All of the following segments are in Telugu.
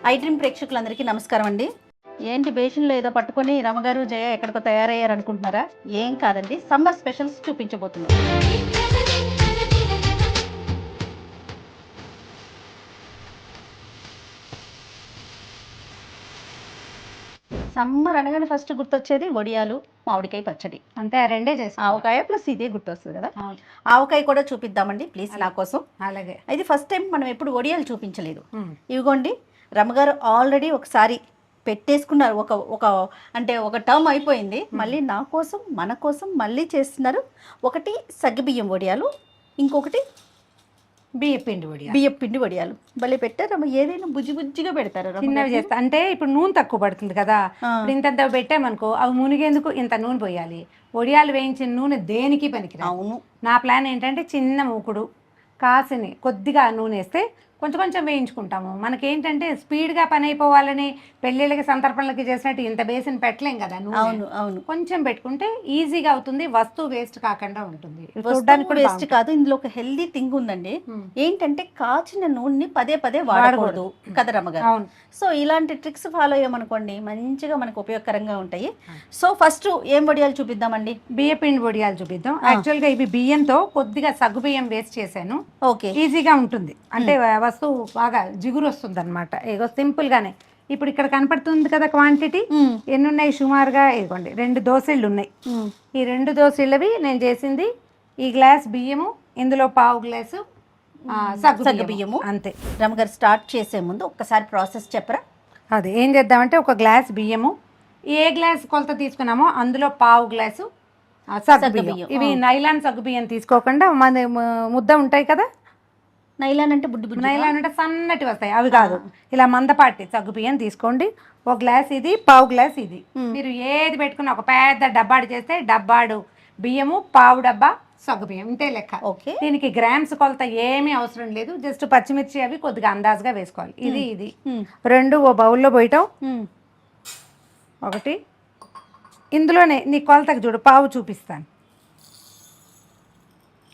ఐ డ్రీమ్ ప్రేక్షకులందరికీ నమస్కారం అండి. ఏంటి బేషన్లో ఏదో పట్టుకొని రమగారు జయ ఎక్కడికో తయారయ్యారు అనుకుంటున్నారా? ఏం కాదండి, సమ్మర్ స్పెషల్స్ చూపించబోతున్నాం. సమ్మర్ అనగానే ఫస్ట్ గుర్తొచ్చేది వడియాలు, మామిడికాయ పచ్చడి. అంతే, ఆ రెండే చేసి ఆవకాయ ప్లస్ ఇదే గుర్తొస్తుంది కదా. ఆవకాయ కూడా చూపిద్దామండి ప్లీజ్ నా కోసం. అలాగే. ఇది ఫస్ట్ టైం మనం ఎప్పుడు వడియాలు చూపించలేదు. ఇవిగోండి, రమగారు ఆల్రెడీ ఒకసారి పెట్టేసుకున్నారు. ఒక ఒక అంటే ఒక టర్మ్ అయిపోయింది. మళ్ళీ నా కోసం మన కోసం మళ్ళీ చేస్తున్నారు. ఒకటి సగ్గుబియ్యం వడియాలు, ఇంకొకటి బియ్యం పిండి వడియాలు. భలే పెట్టారమ్మ. ఏదైనా బుజ్జి బుజ్జిగా పెడతారు, చిన్నవి చేస్తా. అంటే ఇప్పుడు నూనె తక్కువ పడుతుంది కదా, ఇప్పుడు ఇంత పెట్టామనుకో అవి మునిగేందుకు ఇంత నూనె పోయాలి. వడియాలు వేయించిన నూనె దేనికి పనికిరాదు. అవును. నా ప్లాన్ ఏంటంటే చిన్న మూకుడు కాసిని కొద్దిగా నూనె వేస్తే కొంచెం కొంచెం వేయించుకుంటాము. మనకేంటంటే స్పీడ్గా పని అయిపోవాలని పెళ్ళిళ్ళకి సంతర్పణలకి చేసినట్టు ఇంత బేసిన్ పెట్టలేం కదా. అవును అవును. కొంచెం పెట్టుకుంటే ఈజీగా అవుతుంది, వస్తువు వేస్ట్ కాకుండా ఉంటుంది. చూడడానికి వేస్ట్ కాదు. ఇందులో ఒక హెల్దీ థింగ్ ఉందండి. ఏంటంటే కాచిన నూనెని పదే పదే వాడకూడదు కదా రమ్మగారు. సో ఇలాంటి ట్రిక్స్ ఫాలో అయ్యామనుకోండి మంచిగా మనకు ఉపయోగకరంగా ఉంటాయి. సో ఫస్ట్ ఏం వడియాలు చూపిద్దామండి? బియ్యపిండి వడియాలు చూపిద్దాం. యాక్చువల్గా ఇవి బియ్యంతో కొద్దిగా సగ్గు బియ్యం వేస్ట్ చేశాను. ఓకే, ఈజీగా ఉంటుంది. అంటే వస్తువు బాగా జిగురు వస్తుంది అనమాట. ఇగో సింపుల్ గానే ఇప్పుడు ఇక్కడ కనపడుతుంది కదా క్వాంటిటీ ఎన్ని ఉన్నాయి సుమారుగా. ఇదిగోండి 2 దోసెళ్ళు ఉన్నాయి. ఈ 2 దోసెళ్ళవి నేను చేసింది ఈ గ్లాస్ బియ్యము, ఇందులో పావు గ్లాసు సగ్గు బియ్యము. అంతే. రమగారు స్టార్ట్ చేసే ముందు ఒక్కసారి ప్రాసెస్ చెప్పరా? అది ఏం చేద్దామంటే ఒక గ్లాస్ బియ్యము, ఏ గ్లాస్ కొలత తీసుకున్నామో అందులో పావు గ్లాసు సగ్గు బియ్యం. ఇవి నైలాన్ సగ్గు బియ్యం తీసుకోకుండా మన ముద్ద ఉంటాయి కదా, నైలాన్ అంటే బుడ్డి బుడ్డి, నైలాన్ అంటే సన్నటి వస్తాయి అవి కాదు, ఇలా మందపాటి సగ్గు బియ్యం తీసుకోండి. ఒక గ్లాస్ ఇది, పావు గ్లాస్ ఇది. మీరు ఏది పెట్టుకున్నా ఒక పెద్ద డబ్బాడు చేస్తే డబ్బాడు బియ్యము, పావు డబ్బా సగ్గు బియ్యం, ఇంతే లెక్క. ఓకే. దీనికి గ్రామ్స్ కొలత ఏమీ అవసరం లేదు. జస్ట్ పచ్చిమిర్చి అవి కొద్దిగా అందాజుగా వేసుకోవాలి. ఇది 2 ఓ బౌల్లో పోయటం. ఒకటి ఇందులోనే నీ కొలతకు చూడు, పావు చూపిస్తాను.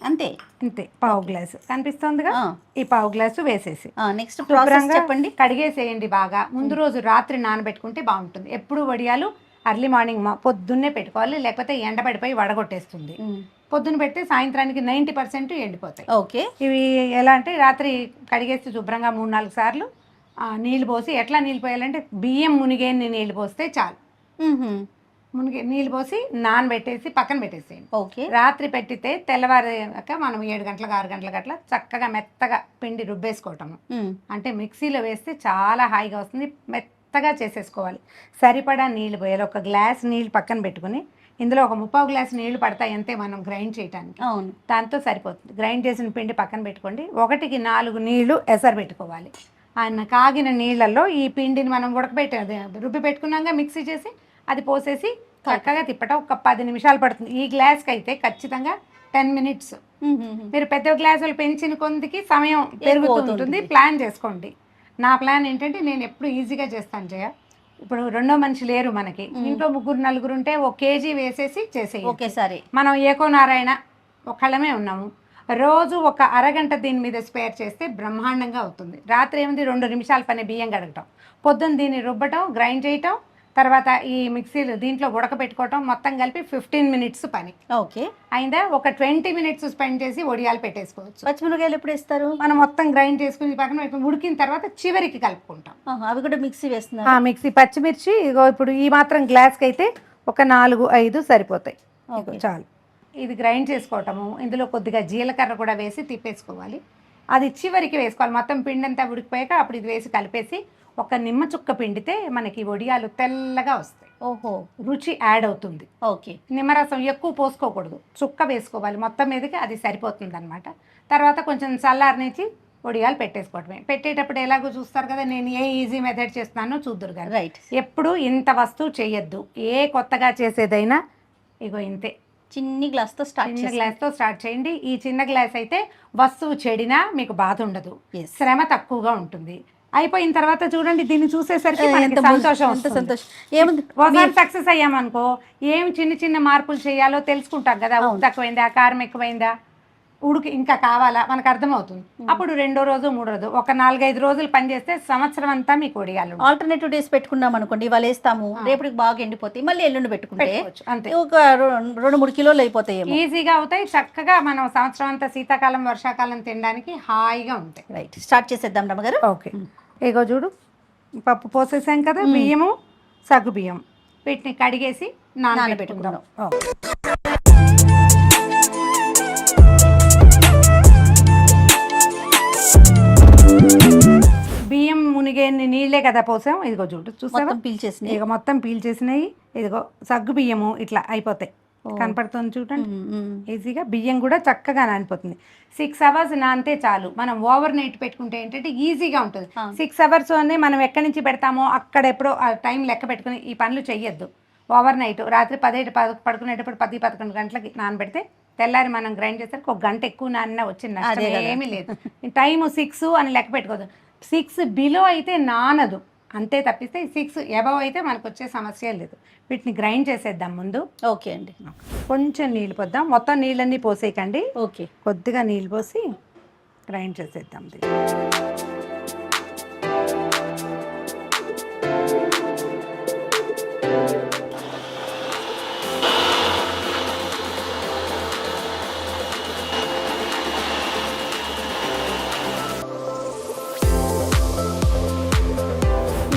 అంతే అంతే, పావు గ్లాసు కనిపిస్తుందిగా. ఈ పావు గ్లాసు వేసేసి నెక్స్ట్ ప్రాసెస్ చెప్పండి. కడిగేసేయండి బాగా. ముందు రోజు రాత్రి నానబెట్టుకుంటే బాగుంటుంది. ఎప్పుడు వడియాలు అర్లీ మార్నింగ్ పొద్దున్నే పెట్టుకోవాలి, లేకపోతే ఎండబడిపోయి వడగొట్టేస్తుంది. పొద్దున్న పెడితే సాయంత్రానికి 90% ఎండిపోతాయి. ఓకే. ఇవి ఎలా అంటే రాత్రి కడిగేసి శుభ్రంగా 3-4 సార్లు నీళ్ళు పోసి, ఎట్లా నీళ్ళు పోయాలంటే బియ్యం మునిగేన్ని నీళ్ళు పోస్తే చాలు. మునిగి నీళ్ళు పోసి నానబెట్టేసి పక్కన పెట్టేసేయండి. ఓకే. రాత్రి పెట్టితే తెల్లవారాక మనం 7 గంటలకు 6 గంటలకు అట్లా చక్కగా మెత్తగా పిండి రుబ్బేసుకోవటము. అంటే మిక్సీలో వేస్తే చాలా హాయిగా వస్తుంది. మెత్తగా చేసేసుకోవాలి. సరిపడా నీళ్ళు పోయాలి. ఒక గ్లాస్ నీళ్ళు పక్కన పెట్టుకుని ఇందులో ఒక 3/4 గ్లాస్ నీళ్లు పడతాయి అంతే మనం గ్రైండ్ చేయడానికి. అవును, దాంతో సరిపోతుంది. గ్రైండ్ చేసిన పిండి పక్కన పెట్టుకోండి. 1కి 4 నీళ్లు ఎసరు పెట్టుకోవాలి. ఆయన కాగిన నీళ్ళల్లో ఈ పిండిని మనం ఉడకబెట్టే రుబ్బి పెట్టుకున్నాక మిక్సీ చేసి అది పోసేసి చక్కగా తిప్పటం. ఒక 10 నిమిషాలు పడుతుంది. ఈ గ్లాస్కి అయితే ఖచ్చితంగా 10 మినిట్స్. మీరు పెద్ద గ్లాసులు పెంచిన కొందికి సమయం పెరుగుతుంటుంది. ప్లాన్ చేసుకోండి. నా ప్లాన్ ఏంటంటే నేను ఎప్పుడు ఈజీగా చేస్తాను జయ. ఇప్పుడు 2వ మనిషి లేరు మనకి, ఇంట్లో 3-4 ఉంటే 1 కేజీ వేసేసి చేసేయి ఒకేసారి. మనం ఏకో నారాయణ ఒక్కళ్ళమే ఉన్నాము. రోజు ఒక అరగంట దీని మీద స్పేర్ చేస్తే బ్రహ్మాండంగా అవుతుంది. రాత్రి ఏముంది 2 నిమిషాల పని బియ్యం కడగటం, పొద్దున్న దీన్ని రుబ్బటం, గ్రైండ్ చేయటం, తర్వాత ఈ మిక్సీలు దీంట్లో ఉడకబెట్టుకోవటం, మొత్తం కలిపి 15 మినిట్స్ పని. ఓకే. అయిందా? ఒక 20 మినిట్స్ స్పెండ్ చేసి వడియాలు పెట్టేసుకోవచ్చు. పచ్చిమిరకాయలు ఎప్పుడు వేస్తారు? మనం మొత్తం గ్రైండ్ చేసుకుని పక్కన పెట్టుకుని ఉడికిన తర్వాత చివరికి కలుపుకుంటాం. అవి కూడా మిక్సీ వేస్తున్నారు? మిక్సీ. పచ్చిమిర్చి ఇగో ఇప్పుడు ఈ మాత్రం గ్లాస్కి అయితే ఒక 4-5 సరిపోతాయి, చాలు. ఇది గ్రైండ్ చేసుకోవటము. ఇందులో కొద్దిగా జీలకర్ర కూడా వేసి తిప్పేసుకోవాలి. అది చివరికి వేసుకోవాలి. మొత్తం పిండి అంతా ఉడికిపోయాక అప్పుడు ఇది వేసి కలిపేసి ఒక నిమ్మ చుక్క పిండితే మనకి వడియాలు తెల్లగా వస్తాయి. ఓహో, రుచి యాడ్ అవుతుంది. ఓకే. నిమ్మరసం ఎక్కువ పోసుకోకూడదు, చుక్క వేసుకోవాలి మొత్తం మీదకి, అది సరిపోతుంది అనమాట. తర్వాత కొంచెం చల్లారనిచ్చి వడియాలు పెట్టేసుకోవటమే. పెట్టేటప్పుడు ఎలాగో చూస్తారు కదా, నేను ఏ ఈజీ మెథడ్ చేస్తున్నానో చూద్దురు కదా. రైట్. ఎప్పుడు ఇంత వస్తువు చేయొద్దు. ఏ కొత్తగా చేసేదైనా ఇగో ఇంతే, చిన్న గ్లాస్తో స్టార్ట్ చేయండి. ఈ చిన్న గ్లాస్ అయితే వస్తువు చెడినా మీకు బాధ ఉండదు, శ్రమ తక్కువగా ఉంటుంది. అయిపోయిన తర్వాత చూడండి, దీన్ని చూసేసరికి సంతోషం. ఒకసారి సక్సెస్ అయ్యామనుకో, ఏమి చిన్న చిన్న మార్పులు చేయాలో తెలుసుకుంటాం కదా. ఉప్పు తక్కువైందా, కారం ఎక్కువైందా, ఉడికి ఇంకా కావాలా మనకు అర్థమవుతుంది. అప్పుడు రెండో రోజు మూడో రోజు ఒక 4-5 రోజులు పని చేస్తే సంవత్సరం అంతా మీకు ఒడియాలు ఆల్టర్నేటివ్ డేస్ పెట్టుకున్నాం అనుకోండి, ఇవాళ వేస్తాము, రేపటికి బాగా ఎండిపోతాయి, మళ్ళీ ఎల్లుండి పెట్టుకుంటే అంతే ఒక 2-3 కిలోలు అయిపోతాయి, ఈజీగా అవుతాయి. చక్కగా మనం సంవత్సరం అంతా శీతాకాలం వర్షాకాలం తినడానికి హాయిగా ఉంటాయి. రైట్, స్టార్ట్ చేసేద్దాం రమ్మగారు. ఓకే, ఇగో చూడు పప్పు పోసేసాం కదా, బియ్యము సగ్గు బియ్యం వీటిని కడిగేసి నానబెట్టుకుందాం. బియ్యం మునిగే నీళ్ళే కదా పోసాం, ఇదిగో చూడు చూసావా పీల్చేసినాయి, ఇక మొత్తం పీల్చేసినాయి. ఇదిగో సగ్గు బియ్యము ఇట్లా అయిపోతాయి, కనపడుతుంది చూడండి ఈజీగా. బియ్యం కూడా చక్కగా నానిపోతుంది. 6 hours నానితే చాలు. మనం ఓవర్ నైట్ పెట్టుకుంటే ఏంటంటే ఈజీగా ఉంటుంది. 6 hours అనే మనం ఎక్కడి నుంచి పెడతామో అక్కడ ఎప్పుడో టైం లెక్క పెట్టుకుని ఈ పనులు చెయ్యొద్దు. ఓవర్ నైట్ రాత్రి 10 పడుకునేటప్పుడు 10-11 గంటలకి నానబెడితే తెల్లారి మనం గ్రైండ్ చేసరికి 1 గంట ఎక్కువ నానినా వచ్చిన నష్టం ఏమీ లేదు. టైం 6 అని లెక్క పెట్టుకోదు. 6 బిలో అయితే నానదు అంతే, తప్పిస్తే 6 అబవ్ అయితే మనకు వచ్చే సమస్య లేదు. వీటిని గ్రైండ్ చేసేద్దాం ముందు. ఓకే అండి, కొంచెం నీళ్ళు పోద్దాం, మొత్తం నీళ్ళన్నీ పోసేయకండి. ఓకే, కొద్దిగా నీళ్ళు పోసి గ్రైండ్ చేసేద్దాం.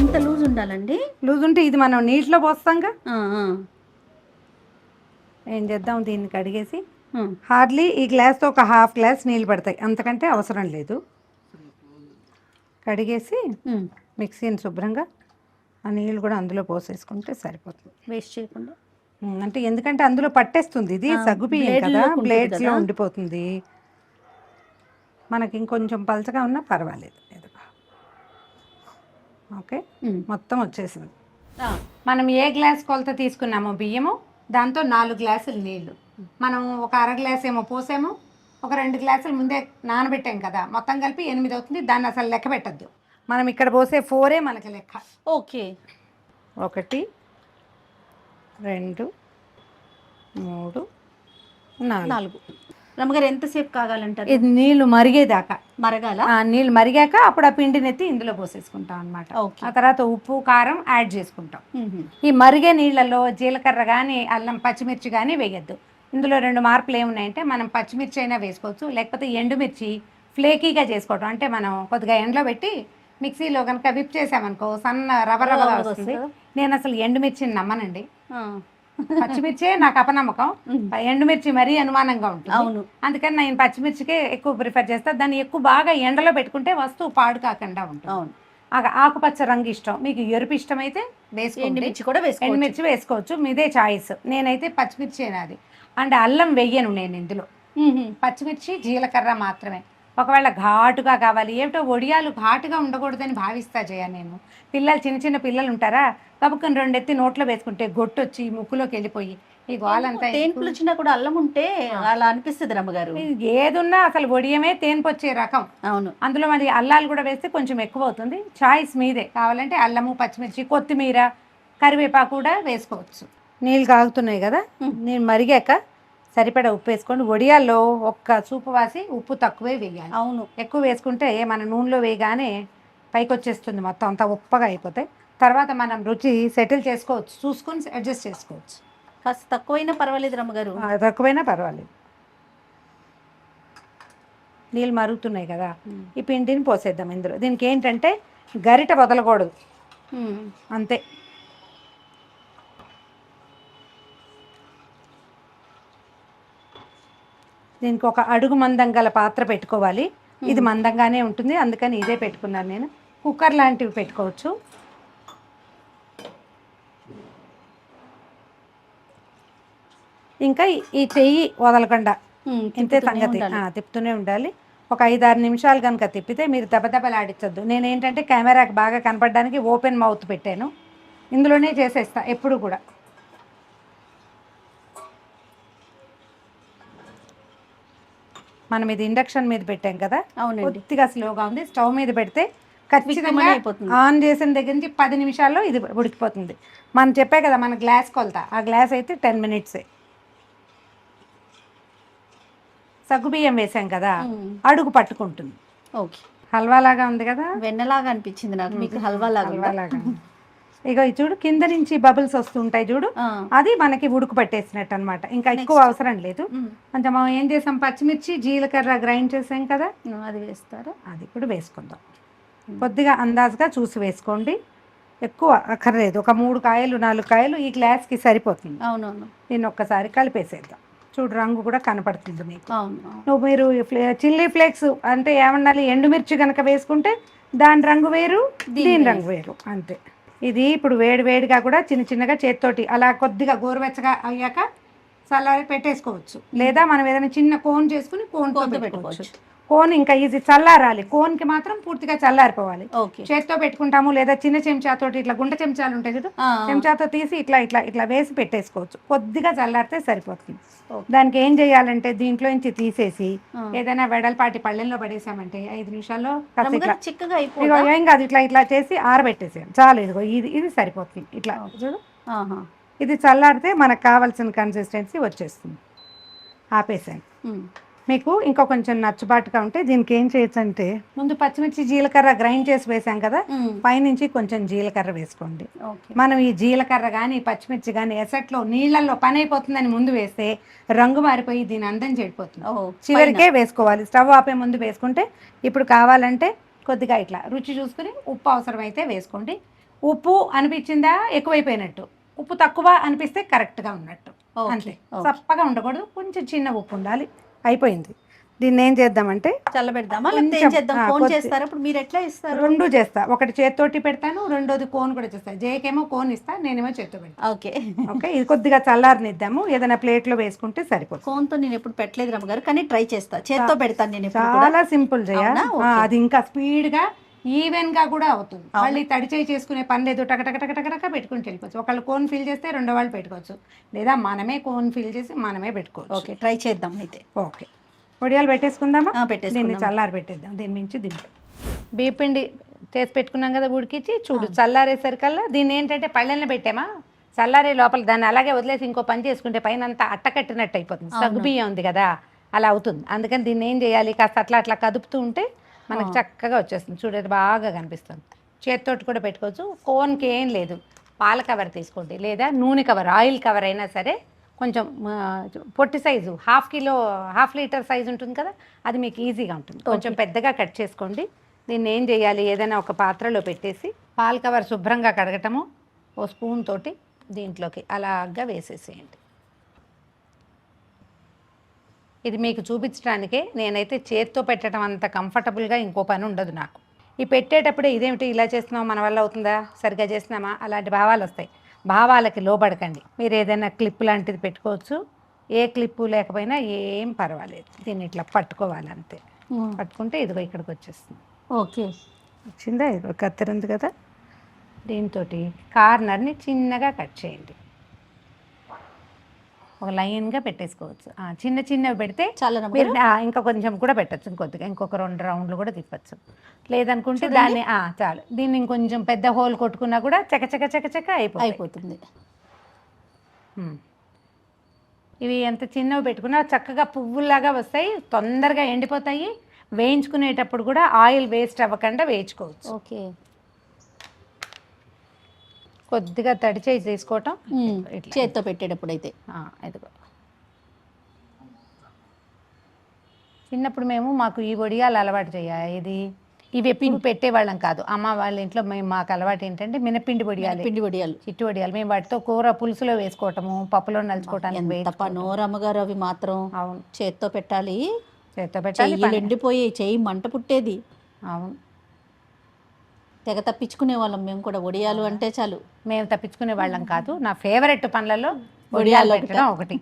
ఇంత లూజ్ ఉండాలండి? లూజ్ ఉంటే ఇది మనం నీటిలో పోస్తాంగా. ఆ, ఆ. ఏం చేద్దాం, దీన్ని కడిగేసి హార్డ్లీ ఈ గ్లాస్తో ఒక 1/2 గ్లాస్ నీళ్ళు పడతాయి, అంతకంటే అవసరం లేదు. కడిగేసి మిక్సీని శుభ్రంగా ఆ నీళ్ళు కూడా అందులో పోసేసుకుంటే సరిపోతుంది, వేస్ట్ చేయకుండా. అంటే ఎందుకంటే అందులో పట్టేస్తుంది, ఇది సగ్గుబియ్యం కదా, బ్లేడ్స్లో ఉండిపోతుంది. మనకి ఇంకొంచెం పలచగా ఉన్నా పర్వాలేదు. ఓకే, మొత్తం వచ్చేసింది. మనం ఏ గ్లాస్ కొలత తీసుకున్నామో బియ్యము దాంతో 4 గ్లాసులు నీళ్ళు. మనం ఒక 1/2 గ్లాస్ ఏమో పోసాము, ఒక 2 గ్లాసులు ముందే నానబెట్టాం కదా, మొత్తం కలిపి 8 అవుతుంది. దాన్ని అసలు లెక్క పెట్టద్దు, మనం ఇక్కడ పోసే 4 మనకి లెక్క. ఓకే, 1 2 3 4. రమ్మగారు ఎంతసేపు కాగాలంటారు? ఇది నీళ్లు మరిగేదాకా మరగాల. నీళ్ళు మరిగాక అప్పుడు ఆ పిండిని ఎత్తి ఇందులో పోసేసుకుంటాం అనమాట. ఆ తర్వాత ఉప్పు కారం యాడ్ చేసుకుంటాం. ఈ మరిగే నీళ్ళలో జీలకర్ర కానీ అల్లం పచ్చిమిర్చి కానీ వేయద్దు. ఇందులో 2 మార్పులు ఏమున్నాయంటే, మనం పచ్చిమిర్చి అయినా వేసుకోవచ్చు, లేకపోతే ఎండుమిర్చి ఫ్లేకీగా చేసుకోవటం. అంటే మనం కొద్దిగా ఎండలో పెట్టి మిక్సీలో కనుక విప్ చేసామనుకో సన్న రవ్వగా వస్తుంది. నేను అసలు ఎండుమిర్చిని నమ్మనండి, పచ్చిమిర్చే నాకు అపనమ్మకం. ఎండుమిర్చి మరీ అనుమానంగా ఉంటుంది. అవును, అందుకని నేను పచ్చిమిర్చికే ఎక్కువ ప్రిఫర్ చేస్తాను. దాన్ని ఎక్కువ బాగా ఎండలో పెట్టుకుంటే వస్తువు పాడు కాకుండా ఉంటుంది. అవును, ఆకుపచ్చ రంగు ఇష్టం, మీకు ఎరుపు ఇష్టమైతే వేసుకోండి, ఎండుమిర్చి వేసుకోవచ్చు, మీదే చాయిస్. నేనైతే పచ్చిమిర్చి నాది. అండ్ అల్లం వెయ్యను నేను ఇందులో, పచ్చిమిర్చి జీలకర్ర మాత్రమే. ఒకవేళ ఘాటుగా కావాలి, ఏమిటో ఒడియాలు ఘాటుగా ఉండకూడదని భావిస్తా నేను. పిల్లలు చిన్న పిల్లలు ఉంటారా, కబుక్కని 2 ఎత్తి నోట్లో వేసుకుంటే గొట్టొచ్చి ముక్కులోకి వెళ్ళిపోయి ఈ గోలంతా. తేన్పులు వచ్చినా కూడా అల్లం ఉంటే అలా అనిపిస్తుంది రమ్మగారు. ఏదున్నా అసలు ఒడియమే తేన్పు వచ్చే రకం. అవును, అందులో మరి అల్లాలు కూడా వేస్తే కొంచెం ఎక్కువ అవుతుంది. చాయిస్ మీదే, కావాలంటే అల్లము పచ్చిమిర్చి కొత్తిమీర కరివేపాకు కూడా వేసుకోవచ్చు. నీళ్ళు కాగుతున్నాయి కదా, నేను మరిగాక సరిపడా ఉప్పు వేసుకోండి. వడియాల్లో ఒక్క చూపు వాసి ఉప్పు తక్కువే వేయాలి. అవును, ఎక్కువ వేసుకుంటే మన నూనెలో వేయగానే పైకి వచ్చేస్తుంది, మొత్తం అంతా ఉప్పగా అయిపోతాయి. తర్వాత మనం రుచి సెటిల్ చేసుకోవచ్చు, చూసుకొని అడ్జస్ట్ చేసుకోవచ్చు. కాస్త తక్కువైనా పర్వాలేదు రమ్మగారు. తక్కువైనా పర్వాలేదు. నీళ్ళు మరుగుతున్నాయి కదా, ఈ పిండిని పోసేద్దాం ఇందులో. దీనికి ఏంటంటే గరిట వదలకూడదు, అంతే. దీనికి ఒక అడుగు మందం గల పాత్ర పెట్టుకోవాలి. ఇది మందంగానే ఉంటుంది, అందుకని ఇదే పెట్టుకున్నాను నేను. కుక్కర్ లాంటివి పెట్టుకోవచ్చు. ఇంకా ఈ చెయ్యి వదలకుండా ఇంతే సంగతి, తిప్పుతూనే ఉండాలి. ఒక 5-6 నిమిషాలు కనుక తిప్పితే మీరు దెబ్బలాడించద్దు. నేనేంటంటే కెమెరాకి బాగా కనపడడానికి ఓపెన్ మౌత్ పెట్టాను, ఇందులోనే చేసేస్తా ఎప్పుడు కూడా. మనం ఇది ఇండక్షన్ మీద పెట్టాం కదా, కొద్దిగా స్లోగా ఉంది. స్టవ్ మీద పెడితే ఖచ్చితంగా ఆన్ చేసిన దగ్గర నుంచి 10 నిమిషాల్లో ఇది ఉడికిపోతుంది. మనం చెప్పే కదా మన గ్లాస్ కొలత, ఆ గ్లాస్ అయితే 10 minutes. సగ్గుబియ్యం వేసాం కదా, అడుగు పట్టుకుంటుంది. ఓకే, హల్వా లాగా ఉంది కదా, వెన్నలాగా అనిపించింది నాకు, మీకు హల్వా లాగా ఉందా? హల్వా లాగా. ఇగో ఇది చూడు, కింద నుంచి బబుల్స్ వస్తుంటాయి చూడు, అది మనకి ఉడుకు పట్టేసినట్టు అనమాట. ఇంకా ఎక్కువ అవసరం లేదు. కొంచెం మనం ఏం చేసాం, పచ్చిమిర్చి జీలకర్ర గ్రైండ్ చేసాం కదా, అది వేస్తారా? అది ఇప్పుడు వేసుకుందాం. కొద్దిగా అందాజుగా చూసి వేసుకోండి, ఎక్కువ అక్కర్లేదు. ఒక 3 కాయలు 4 కాయలు ఈ గ్లాస్కి సరిపోతుంది. అవునవును. దీన్ని ఒక్కసారి కలిపేసేద్దాం. చూడు, రంగు కూడా కనపడుతుంది మీకు. అవును. మీరు చిల్లీ ఫ్లేక్స్ అంటే ఏమన్నాలి, ఎండుమిర్చి కనుక వేసుకుంటే దాని రంగు వేరు, దీని రంగు వేరు, అంతే. ఇది ఇప్పుడు వేడిగా కూడా చిన్న చిన్నగా చేత్తోటి అలా కొద్దిగా గోరువెచ్చగా అయ్యాక చల్లారి పెట్టేసుకోవచ్చు. లేదా మనం ఏదైనా చిన్న కోన్ చేసుకుని కోన్తో పెట్టుకోవచ్చు. కోన్ ఇంకా ఈజీ, చల్లారాలి. కోన్కి మాత్రం పూర్తిగా చల్లారిపోవాలి. చేత్తో పెట్టుకుంటాము, లేదా చిన్న చెంచాతోటి ఇట్లా గుంట చెంచాలు ఉంటాయి కదా, చెంచాతో తీసి ఇట్లా ఇట్లా ఇట్లా వేసి పెట్టేసుకోవచ్చు. కొద్దిగా చల్లారితే సరిపోతుంది. దానికి ఏం చేయాలంటే దీంట్లో నుంచి తీసేసి ఏదైనా వెడల్పాటి పళ్ళెంలో పడేసామంటే 5 నిమిషాల్లో చిక్కగా ఏం కాదు, ఇట్లా ఇట్లా చేసి ఆరబెట్టేసాం చాలు. ఇదిగో ఇది సరిపోతుంది. ఇట్లా చూడు, ఇది చల్లారితే మనకు కావాల్సిన కన్సిస్టెన్సీ వచ్చేస్తుంది. ఆపేసాను. మీకు ఇంకా కొంచెం నచ్చుబాటుగా ఉంటే దీనికి ఏం చేయొచ్చు అంటే, ముందు పచ్చిమిర్చి జీలకర్ర గ్రైండ్ చేసి వేసాం కదా, పైనుంచి కొంచెం జీలకర్ర వేసుకోండి. మనం ఈ జీలకర్ర కానీ పచ్చిమిర్చి కానీ ఎసట్లో నీళ్ళల్లో పని అయిపోతుందని ముందు వేస్తే రంగు మారిపోయి దీని అందం చెడిపోతుంది. చివరికే వేసుకోవాలి. స్టవ్ ఆపే ముందు వేసుకుంటే, ఇప్పుడు కావాలంటే కొద్దిగా ఇట్లా రుచి చూసుకుని ఉప్పు అవసరమైతే వేసుకోండి. ఉప్పు అనిపించిందా ఎక్కువైపోయినట్టు, ఉప్పు తక్కువ అనిపిస్తే కరెక్ట్గా ఉన్నట్టు, అంతే. చప్పగా ఉండకూడదు, కొంచెం చిన్న ఉప్పు ఉండాలి. అయిపోయింది. దీన్ని ఏం చేద్దామంటే చల్లబెడదామా, ఇప్పుడు మీరు ఎట్లా ఇస్తారు? 2 చేస్తా, ఒకటి చేత్తోటి పెడతాను, రెండోది కోన్ కూడా చేస్తా. జేకేమో కోన్ ఇస్తా, నేనేమో చేత్తో పెడతాను. ఓకే, ఇది కొద్దిగా చల్లారనిద్దాము, ఏదైనా ప్లేట్లో వేసుకుంటే సరిపోతుంది. కోన్తో నేను ఎప్పుడు పెట్టలేదు రమ్మగారు, కానీ ట్రై చేస్తా. చేత్తో పెడతాను నేను. చాలా సింపుల్ చేయాలి, అది ఇంకా స్పీడ్గా ఈవెన్గా కూడా అవుతుంది. మళ్ళీ తడిచేయి చేసుకునే పని లేదు, టకటక పెట్టుకుని వెళ్ళిపోవచ్చు. ఒకళ్ళు కోన్ ఫిల్ చేస్తే 2 వాళ్ళు పెట్టుకోవచ్చు, లేదా మనమే కోన్ ఫిల్ చేసి మనమే పెట్టుకోవచ్చు. ఓకే, ట్రై చేద్దాం అయితే. ఓకే, వడియాలు పెట్టేసుకుందామా? దీన్ని చల్లారి పెట్టేద్దాం. దీని నుంచి బియ్య పిండి చేసి పెట్టుకున్నాం కదా ఉడికించి, చూడు చల్లారేసరికల్లా దీన్ని ఏంటంటే పళ్ళెంలో పెట్టామా, చల్లారే లోపల దాన్ని అలాగే వదిలేసి ఇంకో పని చేసుకుంటే పైన అంతా అట్టకట్టినట్టు అయిపోతుంది. సగ్గుబియ్యం ఉంది కదా, అలా అవుతుంది. అందుకని దీన్ని ఏం చేయాలి, కాస్త అట్లా కదుపుతూ ఉంటే మనకు చక్కగా వచ్చేస్తుంది. చూడేది బాగా కనిపిస్తుంది. చేత్తోటి కూడా పెట్టుకోవచ్చు. కోన్కి ఏం లేదు, పాల కవర్ తీసుకోండి, లేదా నూనె కవర్, ఆయిల్ కవర్ అయినా సరే. కొంచెం పొట్టి సైజు, హాఫ్ లీటర్ సైజు ఉంటుంది కదా, అది మీకు ఈజీగా ఉంటుంది. కొంచెం పెద్దగా కట్ చేసుకోండి. దీన్ని ఏం చేయాలి, ఏదైనా ఒక పాత్రలో పెట్టేసి పాల కవర్ శుభ్రంగా కడగటము, ఓ స్పూన్ తోటి దీంట్లోకి అలాగా వేసేసేయండి. ఇది మీకు చూపించడానికే, నేనైతే చేత్తో పెట్టడం అంత కంఫర్టబుల్గా ఇంకో పని ఉండదు నాకు. ఈ పెట్టేటప్పుడే ఇదేమిటి ఇలా చేస్తున్నాం, మన వల్ల అవుతుందా, సరిగ్గా చేస్తున్నామా, అలాంటి భావాలు వస్తాయి. భావాలకి లోబడకండి. మీరు ఏదైనా క్లిప్ లాంటిది పెట్టుకోవచ్చు, ఏ క్లిప్పు లేకపోయినా ఏం పర్వాలేదు. దీన్ని ఇట్లా పట్టుకోవాలి అంతే. పట్టుకుంటే ఇదిగో ఇక్కడికి వచ్చేస్తుంది. ఓకే, వచ్చిందా? ఇదిగో కత్తెర ఉంది కదా, దీంతో కార్నర్ని చిన్నగా కట్ చేయండి. ఒక లైన్గా పెట్టేసుకోవచ్చు. చిన్నవి పెడితే మీరు ఇంకా కొంచెం కూడా పెట్టచ్చు, ఇంకొద్దిగా ఇంకొక 2 రౌండ్లు కూడా తిప్పచ్చు. లేదనుకుంటే దాన్ని చాలు, దీన్ని ఇంకొంచెం పెద్ద హోల్ కొట్టుకున్నా కూడా చకచక అయిపోతుంది. ఇవి ఎంత చిన్నవి పెట్టుకున్నా చక్కగా పువ్వుల్లాగా వస్తాయి, తొందరగా ఎండిపోతాయి. వేయించుకునేటప్పుడు కూడా ఆయిల్ వేస్ట్ అవ్వకుండా వేయించుకోవచ్చు. ఓకే, కొద్దిగా తడి చేసి తీసుకోవటం, చేత్తో పెట్టేటప్పుడు అయితే. ఇదిగో చిన్నప్పుడు మాకు ఈ వడియాలు అలవాటు చేయాలి. ఇవి ఎప్పుడు పెట్టేవాళ్ళం కాదు. అమ్మ వాళ్ళ ఇంట్లో మాకు అలవాటు ఏంటంటే మినపిండి వడియాలు, చిట్టు వడియాలు. మేము వాటితో కూర పులుసులో వేసుకోవటము, పప్పులో నలుచుకోవటానికి. నోరమ్మగారు అవి మాత్రం అవును చేత్తో పెట్టాలి, ఎండిపోయి ఎండిపోయి చెయ్యి మంట పుట్టేది. అవును, తెగ తప్పించుకునే వాళ్ళం మేము కూడా. వడియాలు అంటే చాలు. మేము తప్పించుకునే వాళ్ళం కాదు, నా ఫేవరెట్ పనులలో వడియాలు పెట్టడం ఒకటి.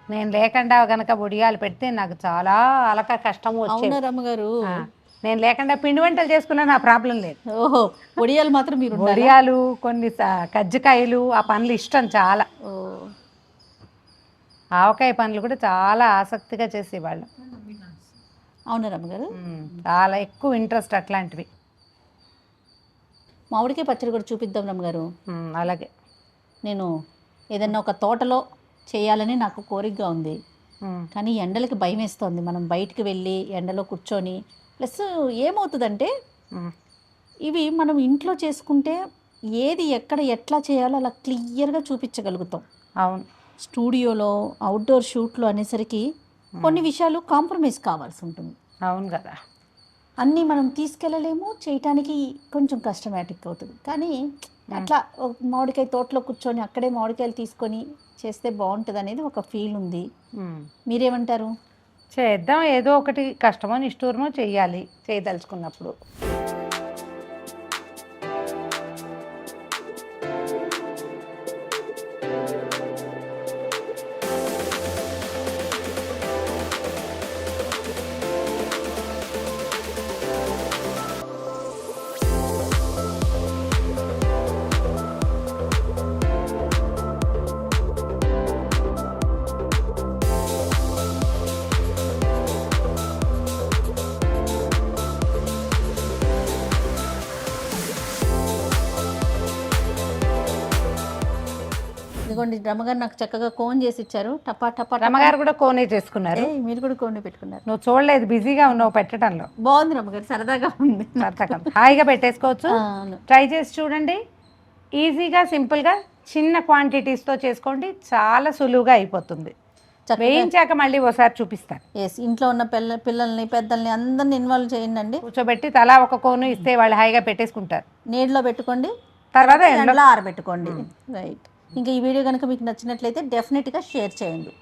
నేను లేకుండా కనుక వడియాలు పెడితే నాకు చాలా అలక కష్టము వచ్చేది. రమ్మగారు, నేను లేకుండా పిండి వంటలు చేసుకున్నా నా ప్రాబ్లం లేదు. ఓహో, వడియాలు మాత్రం మీరు. వడియాలు, కొన్ని కజ్జికాయలు, ఆ పనులు ఇష్టం చాలా. ఆవకాయ పనులు కూడా చాలా ఆసక్తిగా చేసేవాళ్ళం. అవునా రమ్మగారు? చాలా ఎక్కువ ఇంట్రెస్ట్ అట్లాంటివి. మామిడికాయ పచ్చడి కూడా చూపిద్దాం రమ్మగారు. అలాగే, నేను ఏదన్నా ఒక తోటలో చేయాలని నాకు కోరికగా ఉంది. కానీ ఎండలకి భయం వేస్తుంది. మనం బయటికి వెళ్ళి ఎండలో కూర్చొని, ప్లస్ ఏమవుతుందంటే ఇవి మనం ఇంట్లో చేసుకుంటే ఏది ఎక్కడ ఎట్లా చేయాలో అలా క్లియర్గా చూపించగలుగుతాం. అవును. స్టూడియోలో అవుట్డోర్ షూట్లో అనేసరికి కొన్ని విషయాలు కాంప్రమైజ్ కావాల్సి ఉంటుంది. అవును కదా. అన్నీ మనం తీసుకెళ్ళలేము, చేయటానికి కొంచెం కష్టమేటిక్ అవుతుంది. కానీ అట్లా ఒక మామిడికాయ తోటలో కూర్చొని అక్కడే మామిడికాయలు తీసుకొని చేస్తే బాగుంటుంది అనేది ఒక ఫీల్ ఉంది. మీరేమంటారు? చేద్దాం, ఏదో ఒకటి కష్టమో నిష్ఠూరమో చెయ్యాలి చేయదలుచుకున్నప్పుడు. ఇదిగోండి రమ్మగారు నాకు చక్కగా కోన్ చేసి ఇచ్చారు. టపా టపా రమ్మగారు కూడా కోనే చేసుకున్నారు. మీరు కూడా కోన్ పెట్టుకున్నారు. నువ్వు చూడలేదు, బిజీగా ఉన్నావు పెట్టడంలో. బాగుంది రమ్మగారు, సరదాగా ఉంది. హాయిగా పెట్టేసుకోవచ్చు. అవును. ట్రై చేసి చూడండి. ఈజీగా సింపుల్గా చిన్న క్వాంటిటీస్తో చేసుకోండి, చాలా సులువుగా అయిపోతుంది. వేయించాక మళ్ళీ ఒకసారి చూపిస్తాను. ఎస్, ఇంట్లో ఉన్న పిల్లల్ని పెద్దల్ని అందరిని ఇన్వాల్వ్ చేయండి. కూర్చోబెట్టి తలా ఒక కోను ఇస్తే వాళ్ళు హాయిగా పెట్టేసుకుంటారు. నీళ్ళలో పెట్టుకోండి, తర్వాత ఎండలో ఆరబెట్టుకోండి. రైట్. ఇంకా ఈ వీడియో కనుక మీకు నచ్చినట్లయితే డెఫినెట్గా షేర్ చేయండి.